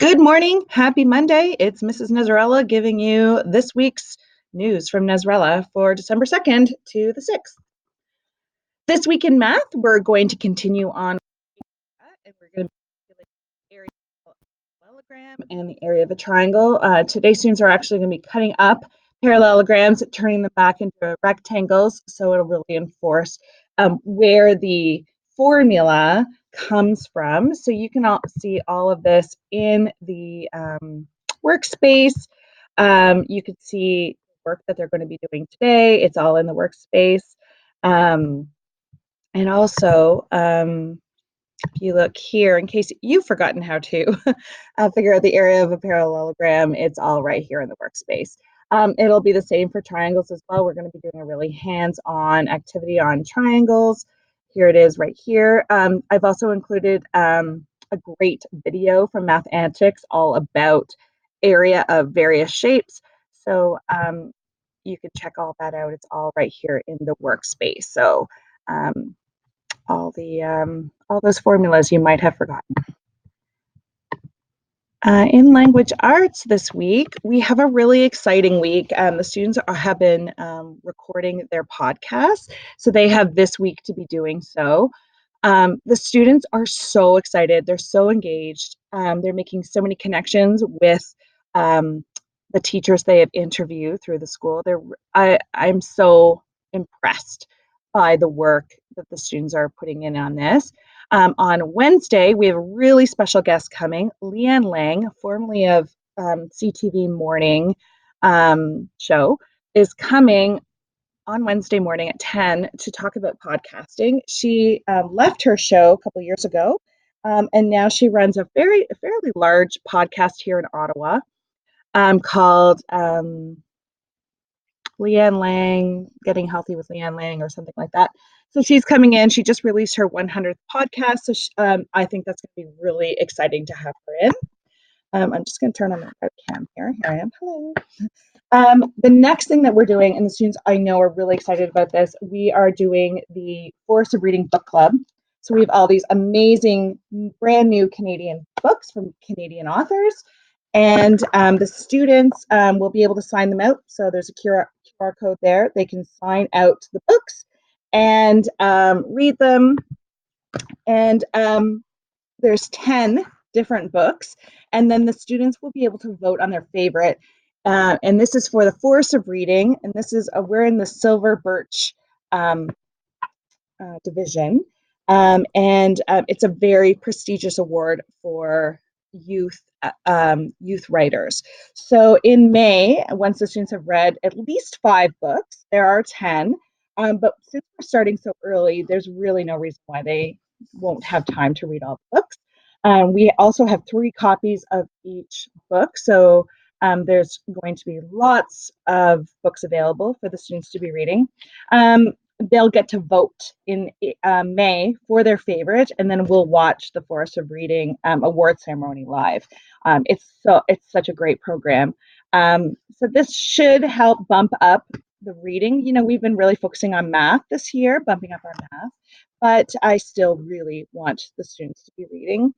Good morning. Happy Monday. It's Mrs. Nesrallah giving you this week's news from Nesrallah for December 2nd to the 6th. This week in math, we're going to continue on and we're going to be the area of a parallelogram and the area of a triangle. Today, students are actually going to be cutting up parallelograms, turning them back into rectangles, so it'll really enforce where the formula comes from. So you can see all of this in the workspace. You can see work that they're going to be doing today. It's all in the workspace. And also, if you look here, in case you've forgotten how to figure out the area of a parallelogram, it's all right here in the workspace. It'll be the same for triangles as well. We're going to be doing a really hands-on activity on triangles. Here it is right here. I've also included a great video from Math Antics all about area of various shapes. So you can check all that out. It's all right here in the workspace. So all those formulas you might have forgotten. In language arts this week, we have a really exciting week. The students have been recording their podcasts, so they have this week to be doing so. The students are so excited. They're so engaged. They're making so many connections with the teachers they have interviewed through the school. I'm so impressed by the work that the students are putting in on this. On Wednesday, we have a really special guest coming, Leanne Lang, formerly of CTV Morning show, is coming on Wednesday morning at 10 to talk about podcasting. She left her show a couple years ago, and now she runs a fairly large podcast here in Ottawa called Leanne Lang, Getting Healthy with Leanne Lang, or something like that. So she's coming in. She just released her 100th podcast. So I think that's going to be really exciting to have her in. I'm just going to turn on my webcam here. Here I am. Hello. The next thing that we're doing, and the students I know are really excited about this, we are doing the Force of Reading Book Club. So we have all these amazing, brand new Canadian books from Canadian authors. And the students will be able to sign them out. So there's a QR code there. They can sign out the books and read them. And there's 10 different books. And then the students will be able to vote on their favorite. And this is for the Force of Reading. And this is, we're in the Silver Birch division. And it's a very prestigious award for youth writers. So in May, once the students have read at least 5 books, there are 10, but since we're starting so early, there's really no reason why they won't have time to read all the books. We also have 3 copies of each book, so there's going to be lots of books available for the students to be reading. They'll get to vote in May for their favorite, and then we'll watch the Forest of Reading award ceremony live. It's such a great program. So this should help bump up the reading. You know, we've been really focusing on math this year, bumping up our math, but I still really want the students to be reading.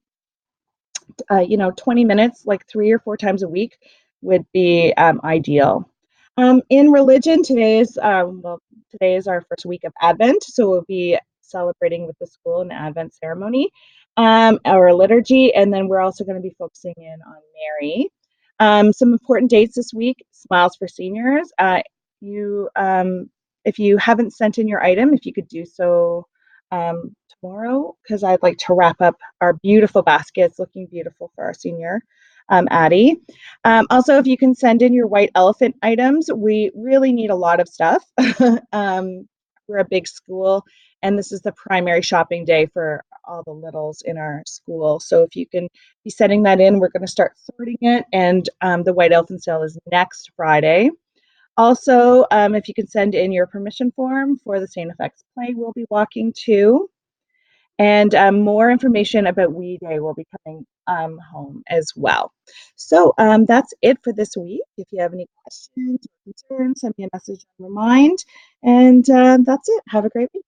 20 minutes, like 3 or 4 times a week, would be ideal. In religion, today is our first week of Advent, so we'll be celebrating with the school an Advent ceremony, our liturgy, and then we're also going to be focusing in on Mary. Some important dates this week: Smiles for Seniors. If you haven't sent in your item, if you could do so tomorrow, because I'd like to wrap up our beautiful baskets, looking beautiful for our senior Addie. Also, if you can send in your white elephant items, we really need a lot of stuff. We're a big school, and this is the primary shopping day for all the littles in our school. So if you can be sending that in, we're going to start sorting it, and the white elephant sale is next Friday. Also, if you can send in your permission form for the St. FX play we'll be walking to. And more information about WE Day will be coming home as well. So that's it for this week. If you have any questions or concerns, send me a message on Remind. And that's it. Have a great week.